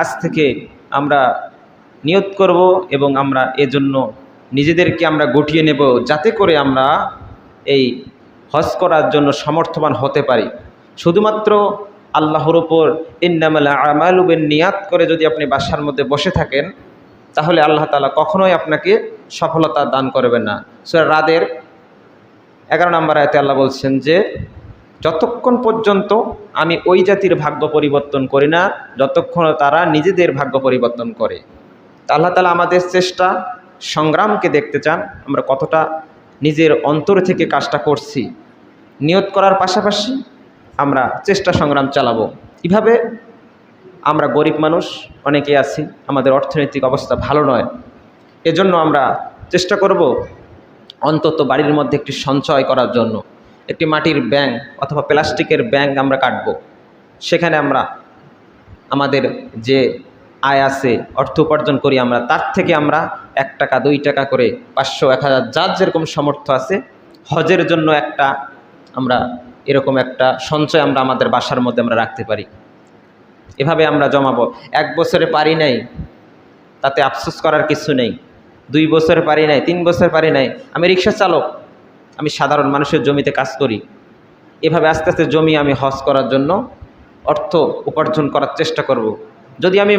আজ থেকে আমরা নিয়ত করব এবং আমরা এজন্য নিজেদেরকে আমরা গঠিয়ে নেব, যাতে করে আমরা এই হজ করার জন্য সমর্থবান হতে পারি। শুধুমাত্র আল্লাহর উপর ইন্নামাল আমালু বিন্নিয়াত করে যদি আপনি বাসার মধ্যে বসে থাকেন, তাহলে আল্লাহ তাআলা কখনোই আপনাকে সফলতা দান করবেন না। সূরা রাদের 11 নম্বর আয়াতে আল্লাহ বলছেন যে, যতক্ষণ পর্যন্ত আমি ওই জাতির ভাগ্য পরিবর্তন করি না, যতক্ষণ তারা নিজেদের ভাগ্য পরিবর্তন করে। আল্লাহ তাআলা আমাদের চেষ্টা সংগ্রামকে দেখতে চান, আমরা কতটা নিজের অন্তর থেকে কাজটা করছি। নিয়ত করার পাশাপাশি আমরা চেষ্টা সংগ্রাম চালাবো। কীভাবে? আমরা গরিব মানুষ অনেকে আছি, আমাদের অর্থনৈতিক অবস্থা ভালো নয়, এজন্য আমরা চেষ্টা করব অন্তত বাড়ির মধ্যে একটি সঞ্চয় করার জন্য। একটি মাটির ব্যাংক অথবা প্লাস্টিকের ব্যাংক আমরা কাটব। সেখানে আমরা আমাদের যে আয় আছে, অর্থ উপার্জন করি আমরা, তার থেকে আমরা 1 টাকা 2 টাকা করে 500 1000 যার যেরকম সামর্থ্য আছে, হজের জন্য একটা আমরা এরকম একটা সঞ্চয় আমরা আমাদের বাসার মধ্যে আমরা রাখতে পারি। এভাবে আমরা জমাবো। 1 বছরে পারি নাই, তাতে আফসোস করার কিছু নেই। 2 বছরে পারি নাই, 3 বছর পারি নাই, আমি রিক্সা চালক, আমি সাধারণ মানুষের জমিতে কাজ করি। এভাবে আস্তে আস্তে জমি আমি হজ করার জন্য অর্থ উপার্জন করার চেষ্টা করব। যদি আমি